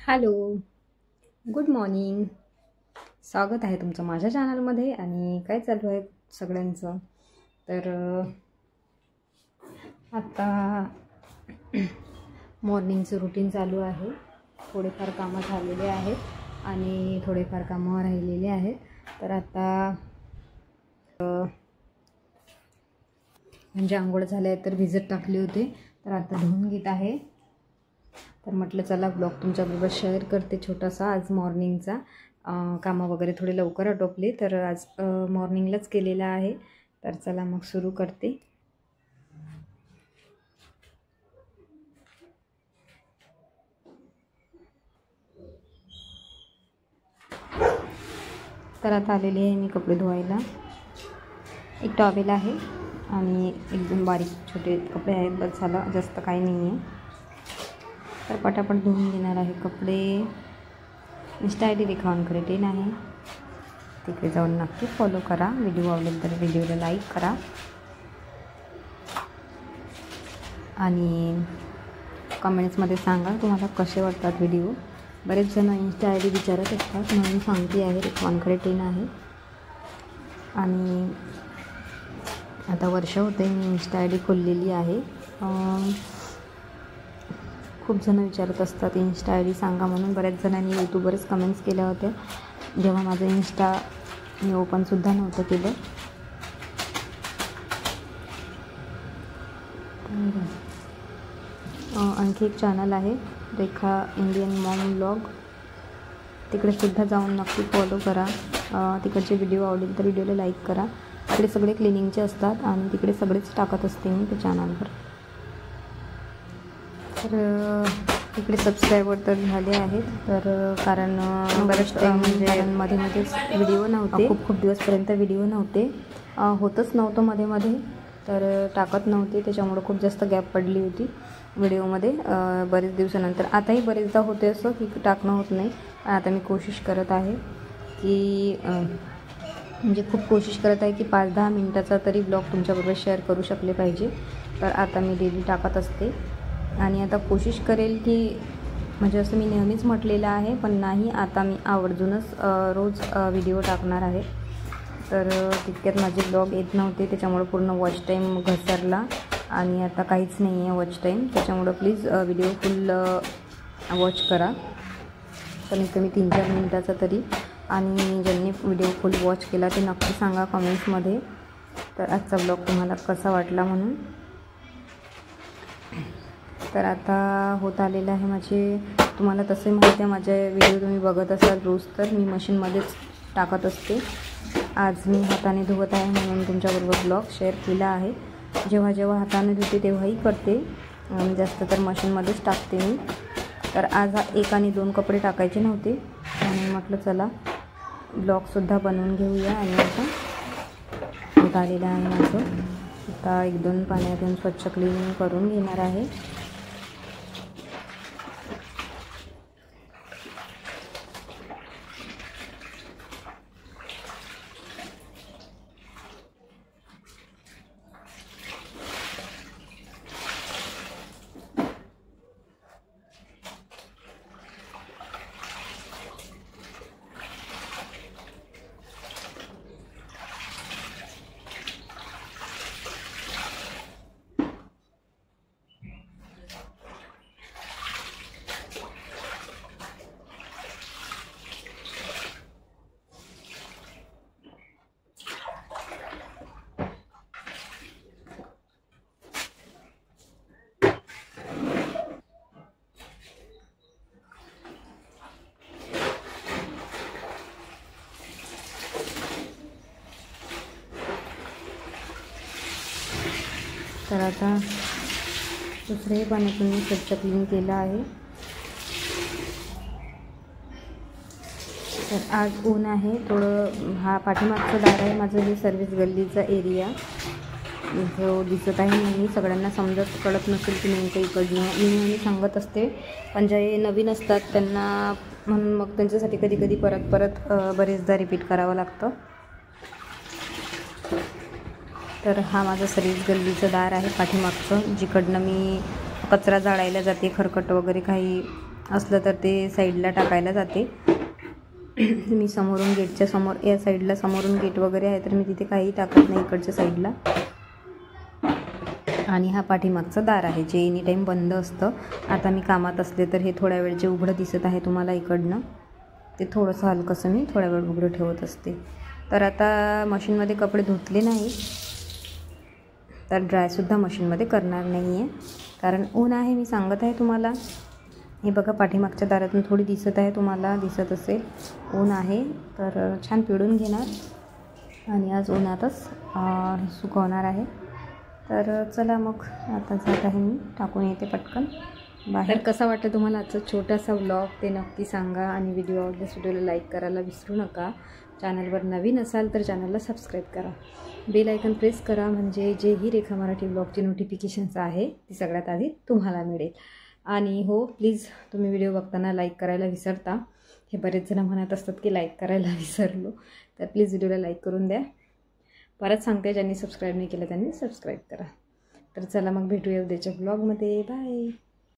Hello, good morning. स्वागत आहे तुमचं माझ्या चॅनलमध्ये. आणि काय चालू आहे सगळ्यांचं? तर आता मॉर्निंगचं रुटीन चालू आहे. थोडेफार कामं झालेले आहेत आणि थोडेफार कामं राहिलेले आहेत. तर आता म्हणजे आंघोळ झाले आहे तर भिजत टाकले होते, तर आता धुवून घेत आहे. तर म्हटलं चला ब्लॉग तुमच्याबरोबर शेअर करते छोटासा आज मॉर्निंगचा. कामं वगैरे थोडे लवकर आटोपले, तर आज मॉर्निंगलाच केलेला आहे. तर चला मग सुरू करते. तर आता आलेली आहे मी कपडे धुवायला. एक टॉवेल आहे आणि एकदम बारीक छोटे कपडे आहेत, बस झालं, जास्त काही नाही आहे. तर पटापट धुवून घेणार आहे कपडे. इंस्टा ID रेखावांकडे 10 आहे, तिकडे जाऊन नक्की फॉलो करा. व्हिडिओ आवडेल तर व्हिडिओला लाईक करा आणि कमेंट्समध्ये सांगा तुम्हाला कसे वाटतात व्हिडिओ. बरेच जण इंस्टा ID विचारत असतात, म्हणून सांगते आहे. रेखावांकडे 10 आहे. आणि आता वर्ष होते मी इंस्टा ID खोललेली आहे. खूप जण विचारत असतात इंस्टा ID सांगा म्हणून. बऱ्याच जणांनी यूट्यूबवरच कमेंट्स केल्या होत्या जेव्हा माझं इंस्टा मी ओपनसुद्धा नव्हतं केलं. आणखी एक चॅनल आहे रेखा इंडियन मॉम ब्लॉग, तिकडेसुद्धा जाऊन नक्की फॉलो करा. तिकडचे व्हिडिओ आवडेल तर व्हिडिओला लाईक करा. तिकडे सगळे क्लिनिंगचे असतात आणि तिकडे सगळेच टाकत असते मी त्या चॅनलवर. तर तिकडे सबस्क्रायबर तर झाले आहेत. तर कारण बऱ्याच टाईम म्हणजे मध्येच व्हिडिओ नव्हते, खूप दिवसपर्यंत व्हिडिओ नव्हते, होतच नव्हतं मध्ये तर टाकत नव्हते. त्याच्यामुळं खूप जास्त गॅप पडली होती व्हिडिओमध्ये बरेच दिवसानंतर. आताही बरेचदा होते असं की टाकणं होत नाही, पण आता मी कोशिश करत आहे की म्हणजे खूप कोशिश करत आहे की 5-10 मिनटाचा तरी ब्लॉग तुमच्याबरोबर शेअर करू शकले पाहिजे. तर आता मी डेली टाकत असते आणि आता कोशिश करेल की म्हणजे असं मी नेहमीच म्हटलेलं आहे, पण नाही, आता मी आवर्जूनच रोज व्हिडिओ टाकणार आहे. तर तितक्यात माझे ब्लॉग येत नव्हते, त्याच्यामुळं पूर्ण वॉच टाईम घसरला आणि आता काहीच नाही आहे वॉच टाईम. त्याच्यामुळं प्लीज व्हिडिओ फुल वॉच करा, कमीत कमी 3-4 मिनटाचा तरी. आणि ज्यांनी व्हिडिओ फुल वॉच केला ते नक्की सांगा कमेंट्समध्ये तर आजचा ब्लॉग तुम्हाला कसा वाटला म्हणून. तर आता होत आलेलं आहे माझे. तुम्हाला तसे माहिती आहे माझे व्हिडिओ तुम्ही बघत असाल रोज, तर मी मशीनमध्येच टाकत असते. आज मी हाताने धुवत आहे म्हणून तुमच्याबरोबर ब्लॉग शेअर केला आहे. जेव्हा हाताने धुते तेव्हाही करते, जास्त तर मशीनमध्येच टाकते मी. तर आज 1 आणि 2 कपडे टाकायचे नव्हते आणि म्हटलं चला ब्लॉगसुद्धा बनवून घेऊया. आणि आता होत आलेलं आहे माझं. आता 1-2 पाण्यातून स्वच्छ क्लीनिंग करून घेणार आहे. तर आता दुसऱ्याही पाण्यातून मी स्वच्छ क्लीन केलं आहे. तर आज ऊन आहे थोडं. हा पाठीमागचं दार आहे माझं, हे सर्व्हिस गल्लीचा एरिया जो दिसत आहे. नेहमी सगळ्यांना कळत नसेल की नेमकं इकडनं मी नेहमी सांगत असते, पण जे नवीन असतात त्यांना म्हणून मग त्यांच्यासाठी कधी परत बरेचदा रिपीट करावं लागतं. तर हा माझा सर्व्हिस गल्लीचं दार आहे पाठीमागचं, जिकडनं मी कचरा जाळायला जाते, खरकट वगैरे काही असलं तर ते साईडला टाकायला जाते. मी समोरून गेटच्या समोर या साईडला समोरून गेट वगैरे आहे तर मी तिथे काही टाकत नाही इकडच्या साईडला. आणि हा पाठीमागचा दार आहे जे एनी टाईम बंद असतं. आता मी कामात असले तर हे थोड्या वेळ जे उघडं दिसत आहे तुम्हाला इकडनं ते थोडंसं हलकंसं मी थोड्या वेळ उघडं ठेवत असते. तर आता मशीनमध्ये कपडे धुतले नाही तर ड्रायसुद्धा मशीनमध्ये करणार नाही आहे कारण ऊन आहे. मी सांगत आहे तुम्हाला. हे बघा पाठीमागच्या दारातून थोडी दिसत आहे, तुम्हाला दिसत असेल. ऊन आहे तर छान पिळून घेणार आणि आज उन्हातच सुकवणार आहे. तर चला मग आता जात आहे मी, टाकून येते पटकन बाहेर. कसा वाटतं तुम्हाला आजचा छोटासा व्लॉग ते नक्की सांगा आणि व्हिडिओ आवडल्यास व्हिडिओला लाईक करायला विसरू नका. चॅनलवर नवीन असाल तर चॅनलला सबस्क्राईब करा, बेल आयकन प्रेस करा म्हणजे जेही रेखा मराठी व्लॉगची नोटिफिकेशन्स आहे ती सगळ्यात आधी तुम्हाला मिळेल. आणि हो प्लीज तुम्ही व्हिडिओ बघताना लाईक करायला विसरता. हे बरेच जण म्हणत असतात की लाईक करायला विसरलो, तर प्लीज व्हिडिओला लाईक करून द्या. परत सांगते ज्यांनी सबस्क्राईब नाही केलं त्यांनी सबस्क्राईब करा. तर चला मग भेटूया उद्याच्या ब्लॉगमध्ये. बाय.